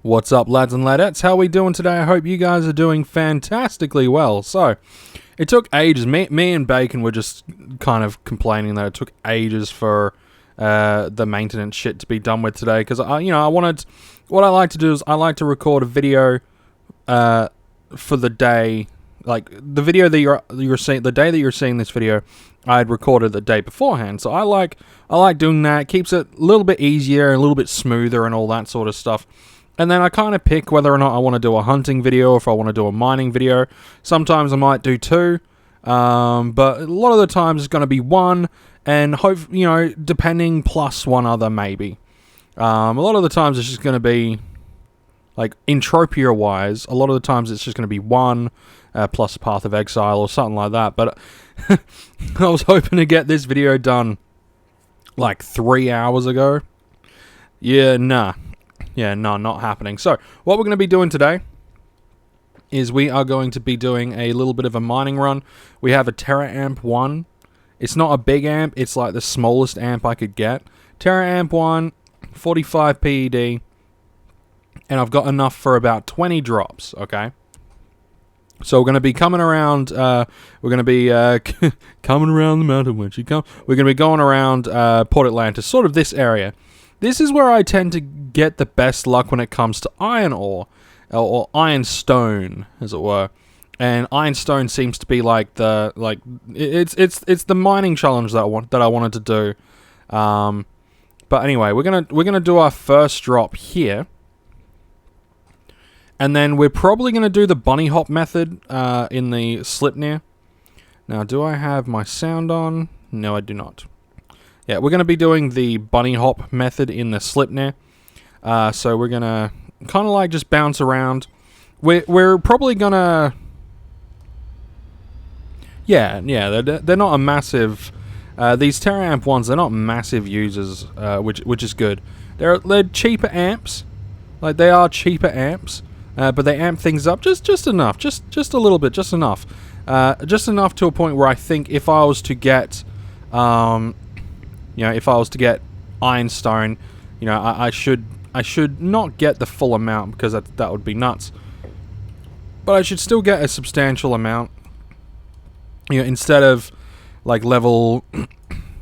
What's up, lads and ladettes? How are we doing today? I hope you guys are doing fantastically well. So, it took ages. Me and Bacon were just kind of complaining that it took ages for the maintenance shit to be done with today. Because, I wanted... What I like to do is I like to record a video for the day. Like, the video that you're seeing... The day that you're seeing this video, I had recorded the day beforehand. So, I like doing that. It keeps it a little bit easier, a little bit smoother and all that sort of stuff. And then I kind of pick whether or not I want to do a hunting video or if I want to do a mining video. Sometimes I might do two, but a lot of the times it's going to be one, and depending plus one other maybe. A lot of the times it's just going to be, like, Entropia-wise, a lot of the times it's just going to be one plus Path of Exile or something like that. But I was hoping to get this video done, like, 3 hours ago. Yeah, nah. Yeah, no, not happening. So, what we're going to be doing today is we are going to be doing a little bit of a mining run. We have a Terra Amp 1. It's not a big amp. It's like the smallest amp I could get. Terra Amp 1, 45 PED. And I've got enough for about 20 drops, okay? So we're going to be coming around, we're going to be coming around the mountain when she comes. We're going to be going around Port Atlantis, sort of this area. This is where I tend to get the best luck when it comes to iron ore, or iron stone, as it were. And iron stone seems to be like it's the mining challenge that I wanted to do. But anyway, we're gonna do our first drop here, and then we're probably gonna do the bunny hop method in the Slipnir. Now, do I have my sound on? No, I do not. Yeah, we're going to be doing the bunny hop method in the Slipnir. So we're going to kind of like just bounce around. We're probably going to... Yeah, they're not a massive... these Terra Amp ones, they're not massive users, which is good. They're cheaper amps. Like, they are cheaper amps. But they amp things up just enough. Just a little bit, just enough. Just enough to a point where I think if I was to get... if I was to get ironstone, I should not get the full amount because that would be nuts. But I should still get a substantial amount. Instead of like level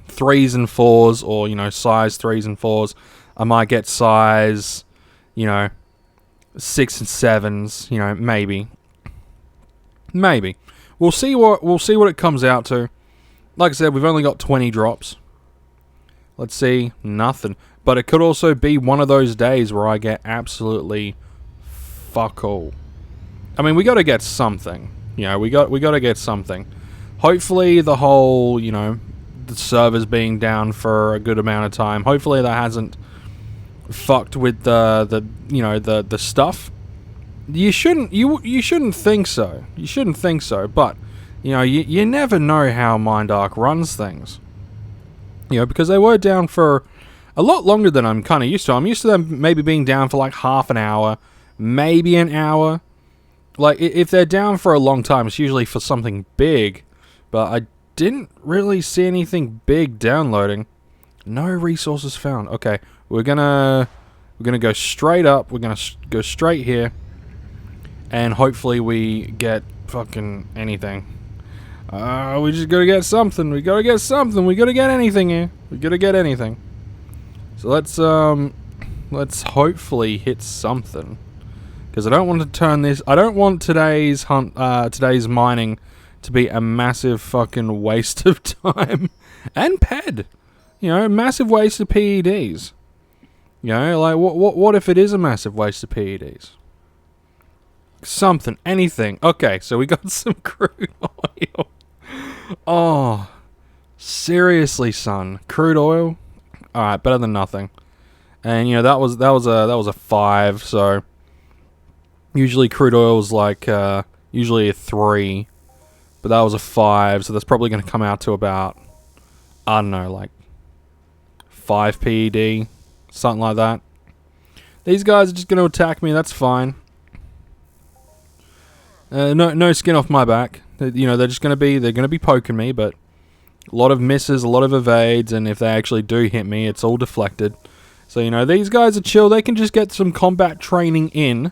3s and 4s or size 3s and 4s, I might get size 6 and 7s. Maybe. We'll see what it comes out to. Like I said, we've only got 20 drops. Let's see, nothing. But it could also be one of those days where I get absolutely fuck all. I mean, we got to get something. We got to get something. Hopefully, the whole the servers being down for a good amount of time. Hopefully, that hasn't fucked with the stuff. You shouldn't think so. You shouldn't think so. But you never know how Mindark runs things. Because they were down for a lot longer than I'm kind of used to. I'm used to them maybe being down for like half an hour, maybe an hour. Like, if they're down for a long time, it's usually for something big. But I didn't really see anything big downloading. No resources found. Okay, we're gonna go straight up. We're gonna go straight here, and hopefully we get fucking anything. We just gotta get something. We gotta get something. We gotta get anything here. We gotta get anything. So let's hopefully hit something. Because I don't want to turn this... I don't want today's mining to be a massive fucking waste of time. And PED. Massive waste of PEDs. Like, what if it is a massive waste of PEDs? Something. Anything. Okay, so we got some crude oil. Oh, seriously, son. Crude oil? Alright, better than nothing. And, that was a 5, so... Usually crude oil is like, usually a 3. But that was a 5, so that's probably going to come out to about, I don't know, like 5 PED. Something like that. These guys are just going to attack me, that's fine. No skin off my back. They're just going to be poking me, but a lot of misses, a lot of evades, and if they actually do hit me, it's all deflected. So, you know, these guys are chill. They can just get some combat training in.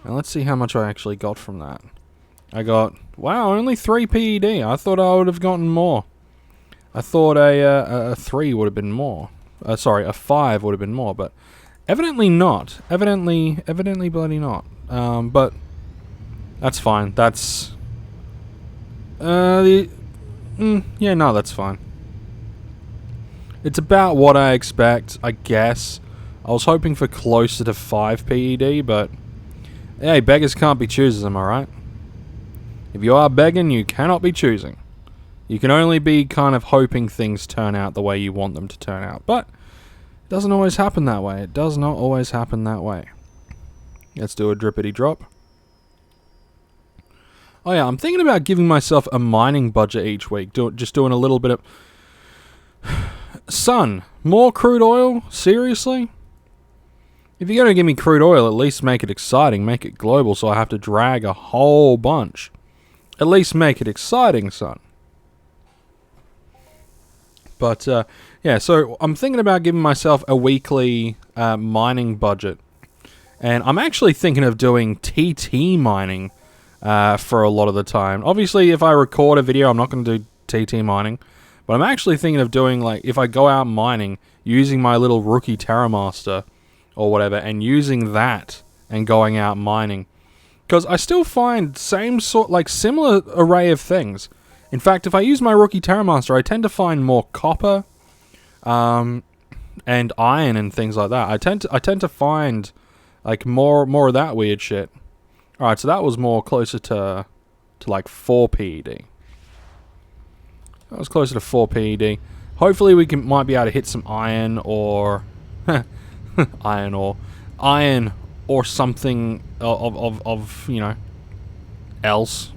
And let's see how much I actually got from that. I got, wow, only 3 PED. I thought I would have gotten more. I thought a 3 would have been more. Sorry, a 5 would have been more, but evidently not. Evidently bloody not. But that's fine. That's yeah, no, that's fine. It's about what I expect, I guess. I was hoping for closer to 5 PED, but hey, beggars can't be choosers, am I right? If you are begging, you cannot be choosing. You can only be kind of hoping things turn out the way you want them to turn out. But it doesn't always happen that way. It does not always happen that way. Let's do a drippity drop. Oh yeah, I'm thinking about giving myself a mining budget each week. Just doing a little bit of... Son, more crude oil? Seriously? If you're going to give me crude oil, at least make it exciting. Make it global so I have to drag a whole bunch. At least make it exciting, son. But, yeah, so I'm thinking about giving myself a weekly mining budget. And I'm actually thinking of doing TT mining for a lot of the time. Obviously, if I record a video, I'm not going to do TT mining. But I'm actually thinking of doing, like, if I go out mining, using my little rookie Terra Master or whatever, and using that and going out mining. Because I still find similar array of things. In fact, if I use my rookie Terra Master, I tend to find more copper, and iron and things like that. I tend to find like more of that weird shit. All right, so that was more closer to like 4 PED. That was closer to 4 PED. Hopefully, we might be able to hit some iron or iron or something of you know else.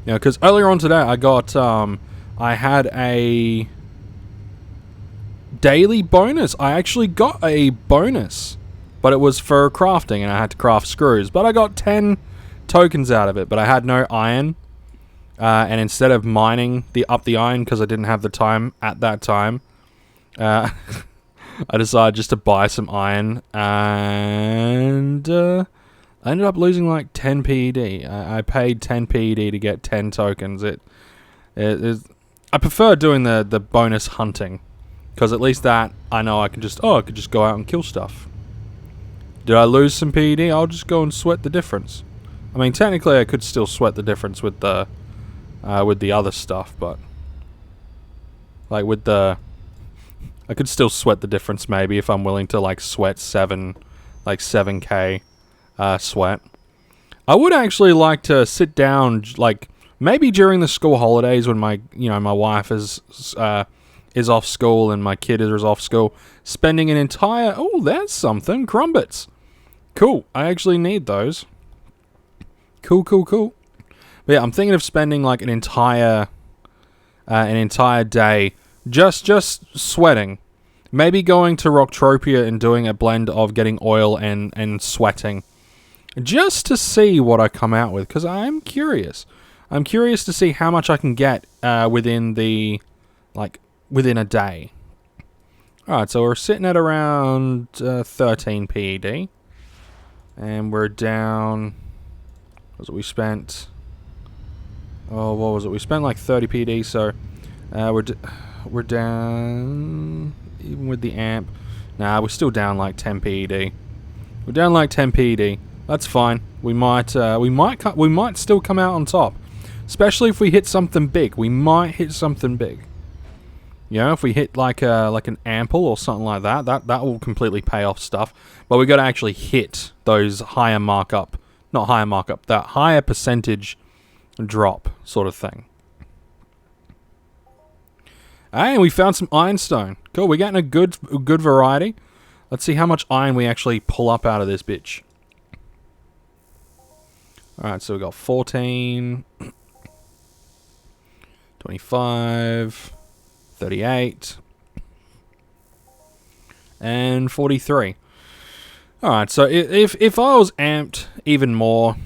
You know, because earlier on today I got I had a daily bonus. I actually got a bonus, but it was for crafting, and I had to craft screws. But I got 10 tokens out of it, but I had no iron. And instead of mining up the iron, because I didn't have the time at that time, I decided just to buy some iron, and I ended up losing like 10 PED. I paid 10 PED to get 10 tokens. I prefer doing the bonus hunting, because at least that I know I could just go out and kill stuff. Did I lose some PED? I'll just go and sweat the difference. I mean, technically I could still sweat the difference with the other stuff, but like I could still sweat the difference maybe if I'm willing to like sweat 7k sweat. I would actually like to sit down, like maybe during the school holidays when my wife is off school and my kid is off school, spending an entire there's something crumbits. Cool. I actually need those. Cool. But yeah, I'm thinking of spending like an entire day just sweating. Maybe going to Entropia and doing a blend of getting oil and sweating, just to see what I come out with, because I'm curious. I'm curious to see how much I can get within a day. Alright, so we're sitting at around 13 PED. And we're down... What was it we spent? Oh, what was it? We spent like 30 PED, so we're down... Even with the amp... Nah, we're still down like 10 PED. We're down like 10 PED. That's fine. We might still come out on top. Especially if we hit something big. We might hit something big. You know, if we hit like an ample or something like that, that will completely pay off stuff. But we got to actually hit those higher markup, not higher markup, that higher percentage drop sort of thing. And we found some ironstone. Cool, we're getting a good variety. Let's see how much iron we actually pull up out of this bitch. Alright, so we got 14, 25, 38, and 43. Alright, so if I was amped even more,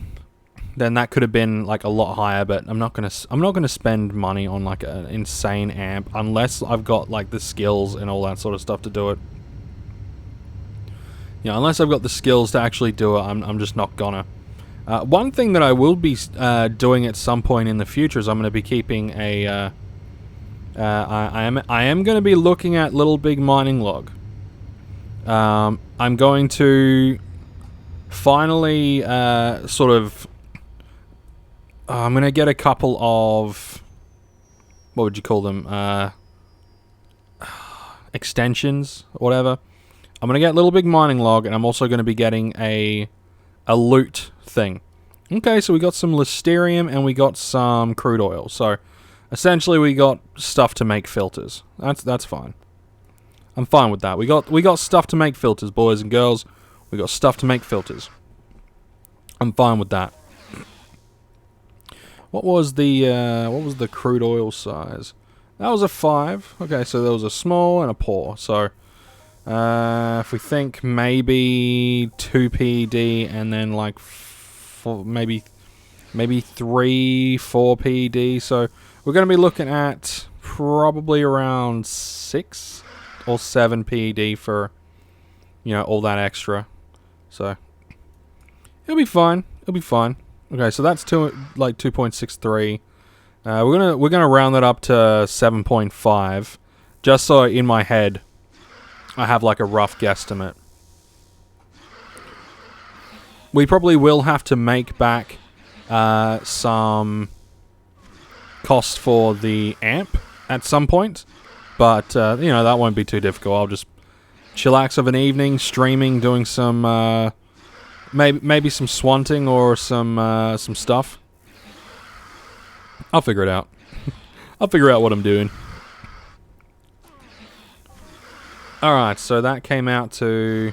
then that could have been like a lot higher. But I'm not gonna spend money on like an insane amp unless I've got like the skills and all that sort of stuff to do it. You know, unless I've got the skills to actually do it, I'm just not gonna. One thing that I will be doing at some point in the future is I'm going to be keeping a. I am going to be looking at Little Big Mining Log. I'm going to finally sort of. I'm going to get a couple of. What would you call them? Extensions, or whatever. I'm going to get Little Big Mining Log, and I'm also going to be getting a loot thing. Okay, so we got some Listerium and we got some crude oil. So essentially we got stuff to make filters. That's fine. I'm fine with that. We got stuff to make filters, boys and girls. We got stuff to make filters. I'm fine with that. What was the crude oil size? That was a 5. Okay, so there was a small and a pour. So if we think maybe 2 PD and then like maybe 3, 4 PD, so we're going to be looking at probably around 6 or 7 PD for, you know, all that extra. So it'll be fine. It'll be fine. Okay, so that's 2.63. We're gonna round that up to 7.5, just so in my head I have like a rough guesstimate. We probably will have to make back some cost for the amp at some point, but you know, that won't be too difficult. I'll just chillax of an evening, streaming, doing some maybe some swanting or some stuff. I'll figure it out. I'll figure out what I'm doing. Alright, so that came out to...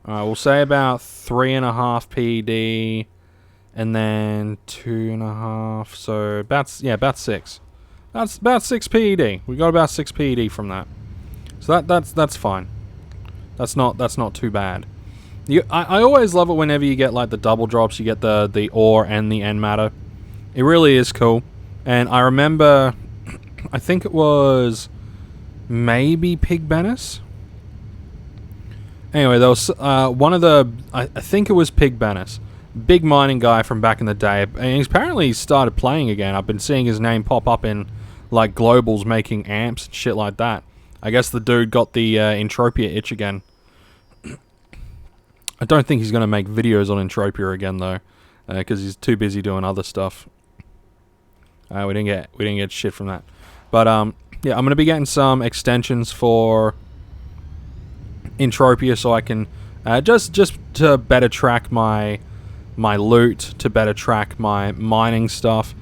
Alright, we'll say about 3.5 PD, and then 2.5, so about 6. That's about 6 PED. We got about 6 PED from that. So that's fine. That's not too bad. I always love it whenever you get like the double drops, you get the ore and the end matter. It really is cool. And I remember, I think it was maybe Pig Bennis. Anyway, there was one of the, I think it was Pig Bennis, big mining guy from back in the day, and he's apparently started playing again. I've been seeing his name pop up in like globals making amps and shit like that. I guess the dude got the Entropia itch again. I don't think he's going to make videos on Entropia again though, because he's too busy doing other stuff. We didn't get shit from that. But yeah, I'm going to be getting some extensions for Entropia so I can just to better track my loot, to better track my mining stuff.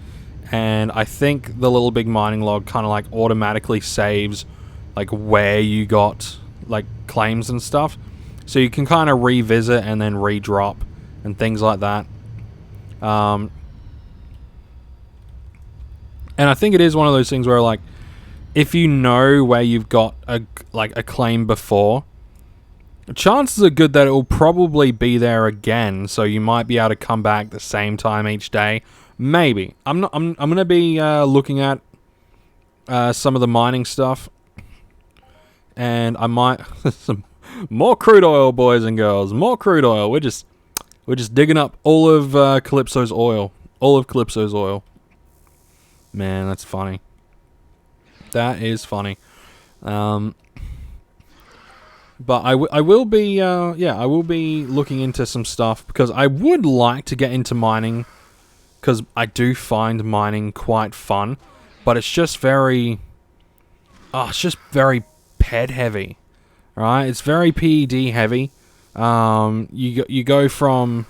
And I think the Little Big Mining Log kind of like automatically saves like where you got like claims and stuff, so you can kind of revisit and then redrop and things like that. And I think it is one of those things where like if you know where you've got a claim before, chances are good that it will probably be there again, so you might be able to come back the same time each day. Maybe. I'm gonna be looking at some of the mining stuff, and I might some more crude oil, boys and girls. More crude oil. We're just digging up all of Calypso's oil. All of Calypso's oil. Man, that's funny. That is funny. But I will be I will be looking into some stuff, because I would like to get into mining, because I do find mining quite fun, but it's just very PED heavy, right? It's very PED heavy. You go from,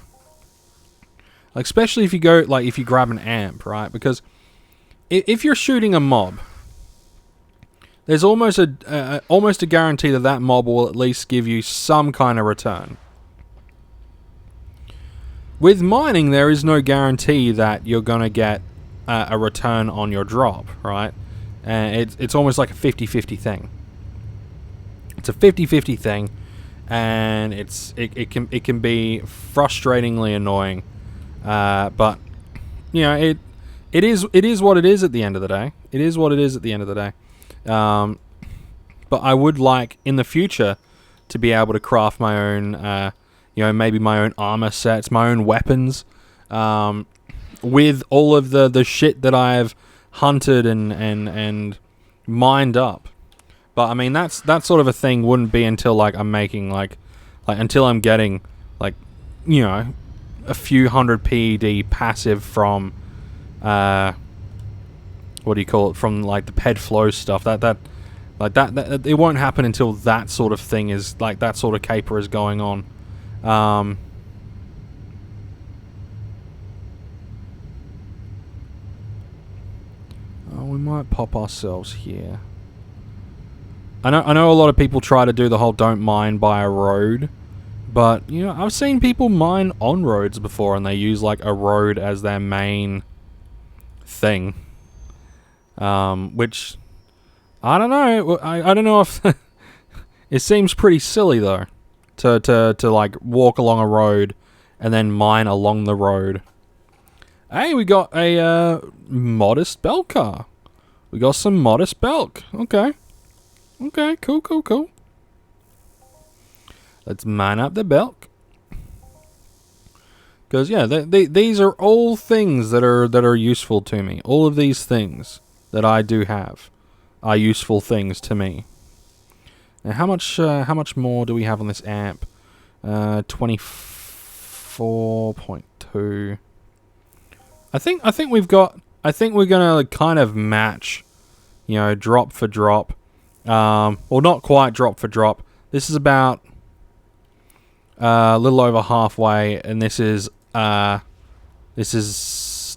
like, especially if you grab an amp, right? Because if you're shooting a mob, there's almost a guarantee that mob will at least give you some kind of return. With mining, there is no guarantee that you're gonna get a return on your drop, right? And it's almost like a 50-50 thing. It's a 50-50 thing, and it can be frustratingly annoying. But you know, it is what it is at the end of the day. It is what it is at the end of the day. But I would like in the future to be able to craft my own, maybe my own armor sets, my own weapons, with all of the shit that I've hunted and mined up. But I mean, that sort of a thing wouldn't be until like I'm making like until I'm getting like, a few hundred PED passive from what do you call it, from like the ped flow stuff. That it won't happen until that sort of thing is like, that sort of caper is going on. We might pop ourselves here. I know a lot of people try to do the whole don't mine by a road, but I've seen people mine on roads before, and they use like a road as their main thing. Which I don't know. I don't know if it seems pretty silly though to like walk along a road and then mine along the road. Hey, we got a modest belt car. We got some modest belt. Okay. Okay, cool. Let's mine up the belt. Because yeah, these are all things that are useful to me. All of these things that I do have are useful things to me. Now, how much more do we have on this amp? 24.2. I think we're gonna kind of match, drop for drop. Well, not quite drop for drop. This is about a little over halfway, and this is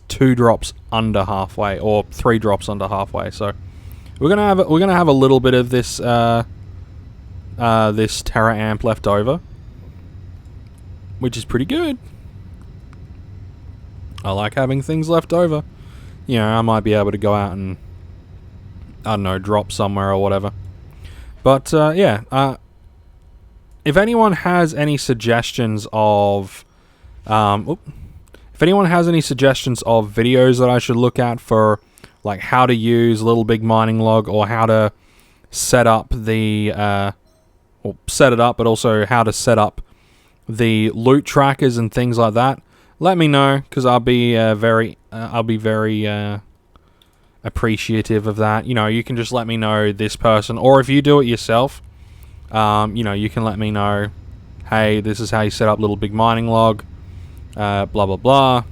2 drops under halfway, or 3 drops under halfway. So we're gonna have a little bit of this this Terra amp left over, which is pretty good. I like having things left over. I might be able to go out and, I don't know, drop somewhere or whatever. But if anyone has any suggestions of videos that I should look at for like how to use Little Big Mining Log, or how to set up the set it up, but also how to set up the loot trackers and things like that, let me know, because I'll be very appreciative of that. You can just let me know this person, or if you do it yourself, you can let me know, hey, this is how you set up Little Big Mining Log, blah blah blah.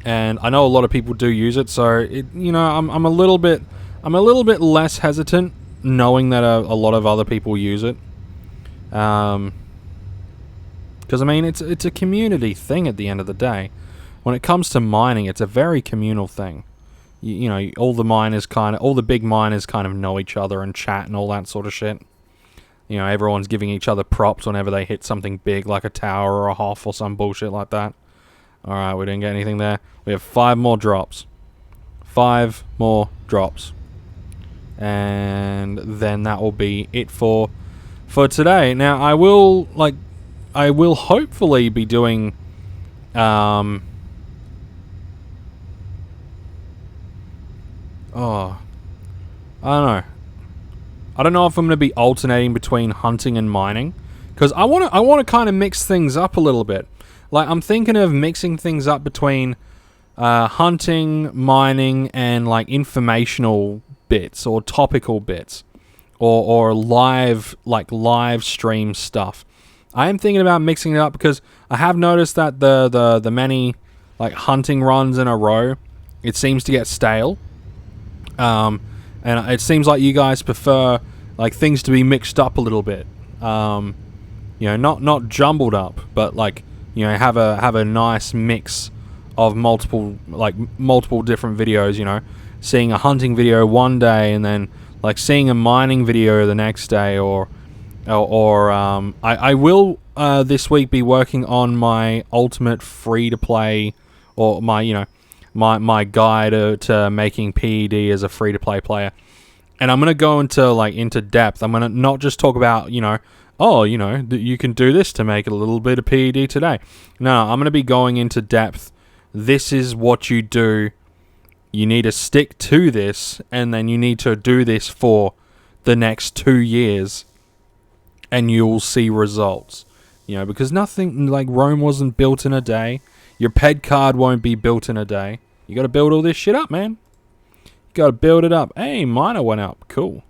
And I know a lot of people do use it, so I'm a little bit less hesitant knowing that a lot of other people use it. Because I mean, it's a community thing at the end of the day. When it comes to mining, it's a very communal thing. All the big miners kind of know each other and chat and all that sort of shit. Everyone's giving each other props whenever they hit something big, like a tower or a HOF or some bullshit like that. Alright, we didn't get anything there. We have 5 more drops. 5 more drops. And then that will be it for today. Now, I will hopefully be doing I don't know. I don't know if I'm going to be alternating between hunting and mining, because I want to kind of mix things up a little bit. Like, I'm thinking of mixing things up between hunting, mining, and like informational bits or topical bits, or live stream stuff. I am thinking about mixing it up, because I have noticed that the many like hunting runs in a row, it seems to get stale. And it seems like you guys prefer like things to be mixed up a little bit. Not jumbled up, but like, have a nice mix of multiple different videos, seeing a hunting video one day and then like seeing a mining video the next day, or I will this week be working on my ultimate free to play, or my my guide to making PED as a free to play player. And I'm going to go into depth. I'm going to not just talk about, oh, you know, you can do this to make a little bit of PED today. No, I'm going to be going into depth. This is what you do. You need to stick to this, and then you need to do this for the next 2 years, and you'll see results. You know, because nothing, like, Rome wasn't built in a day. Your PED card won't be built in a day. You got to build all this shit up, man. You got to build it up. Hey, miner went up. Cool.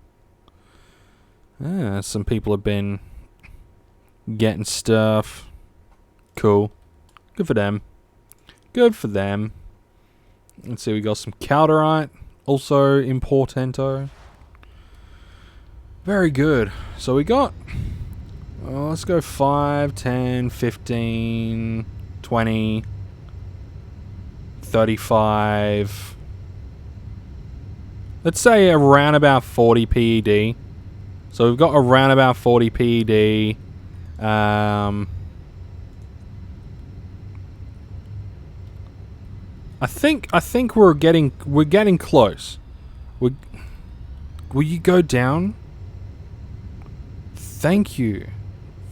Some people have been getting stuff. Cool. Good for them. Good for them. Let's see, we got some calderite. Also importanto. Very good. So we got... well, let's go 5, 10, 15, 20, 35. Let's say around about 40 PED. So we've got around about 40 PED. I think we're getting close. Will you go down? Thank you.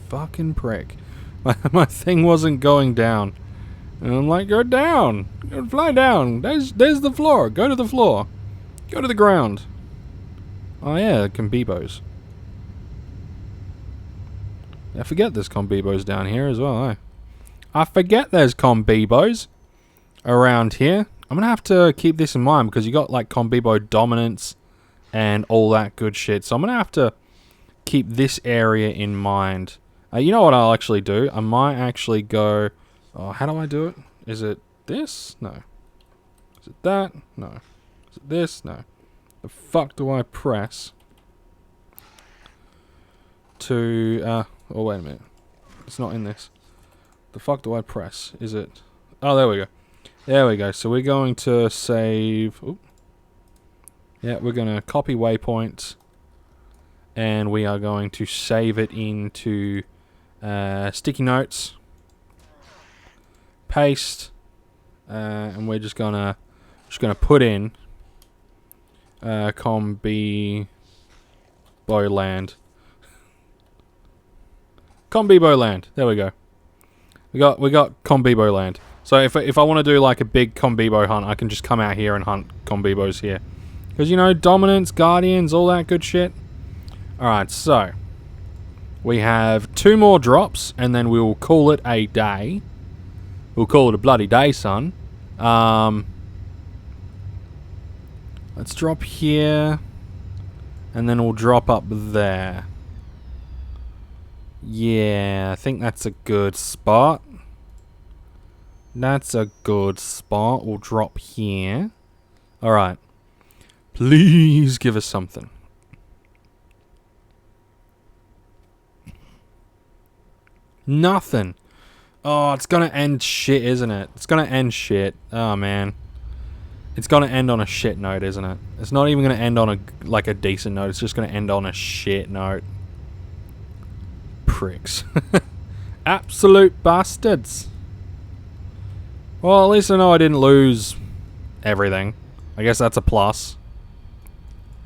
Fucking prick. My thing wasn't going down. And I'm like, go down. Go fly down. There's the floor. Go to the floor. Go to the ground. Oh yeah, Combibos. I forget there's Combibos down here as well, eh? I forget there's Combibos around here. I'm gonna have to keep this in mind because you got like Combibo dominance and all that good shit. So I'm gonna have to keep this area in mind. You know what I'll actually do? I might actually go... oh, how do I do it? Is it this? No. Is it that? No. Is it this? No. The fuck do I press to... oh, wait a minute. It's not in this. The fuck do I press? Is it... oh, there we go. There we go. So we're going to save... oop. Yeah, we're going to copy waypoint. And we are going to save it into sticky notes. Paste. And we're just gonna put in Combibo land. Combibo land. There we go. We got Combibo land. So if I want to do like a big Combibo hunt, I can just come out here and hunt Combibos here. Because, you know, dominance, guardians, all that good shit. Alright, so we have 2 more drops, and then we'll call it a day. We'll call it a bloody day, son. Let's drop here, and then we'll drop up there. Yeah, I think that's a good spot. That's a good spot. We'll drop here. Alright. Please give us something. Nothing. Oh, it's gonna end shit, isn't it? It's gonna end shit. Oh, man. It's gonna end on a shit note, isn't it? It's not even gonna end on a decent note. It's just gonna end on a shit note. Pricks. Absolute bastards. Well, at least I know I didn't lose everything. I guess that's a plus.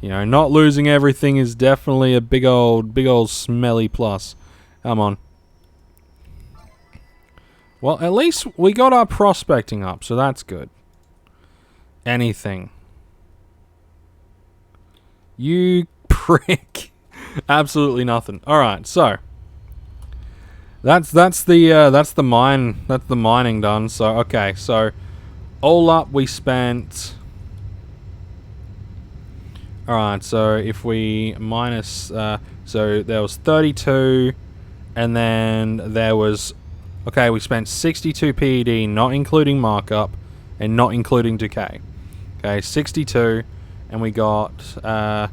You know, not losing everything is definitely a big old smelly plus. Come on. Well, at least we got our prospecting up, so that's good. Anything. You prick. Absolutely nothing. Alright, so that's the mining done. So okay, so all up we spent. Alright, so if we minus so there was 32, and then there was, okay, we spent 62 PED, not including markup and not including decay. Okay, 62, and we got I'm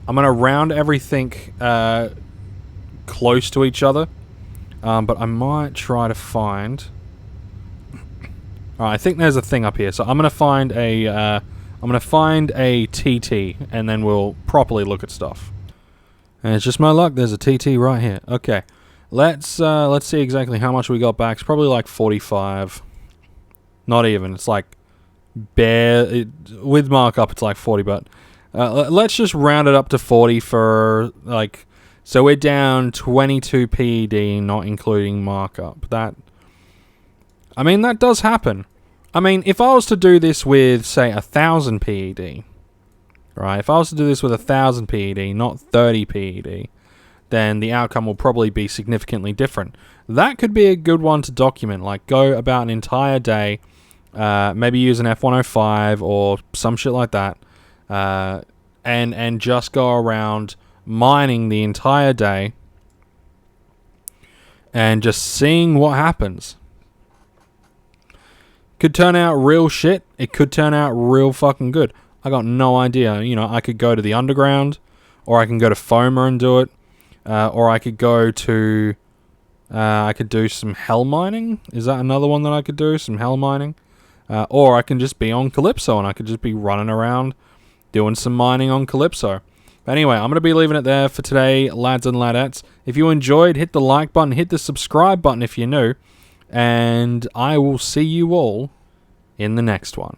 gonna round everything close to each other, but I might try to find. Alright, I think there's a thing up here, so I'm gonna find a TT, and then we'll properly look at stuff. And it's just my luck, there's a TT right here. Okay, let's see exactly how much we got back. It's probably like 45. Not even, it's like with markup it's like 40, but let's just round it up to 40 for like So we're down 22 PED, not including markup. That does happen. I mean, if I was to do this with, say, 1,000 PED, right? If I was to do this with 1,000 PED, not 30 PED, then the outcome will probably be significantly different. That could be a good one to document. Like, go about an entire day, maybe use an F105 or some shit like that, and just go around mining the entire day and just seeing what happens. Could turn out real shit. It could turn out real fucking good. I got no idea. You know, I could go to the underground, or I can go to Foma and do it, or I could go to... I could do some hell mining. Is that another one that I could do? Some hell mining? Or I can just be on Calypso, and I could just be running around doing some mining on Calypso. But anyway, I'm going to be leaving it there for today, lads and ladettes. If you enjoyed, hit the like button, hit the subscribe button if you're new, and I will see you all in the next one.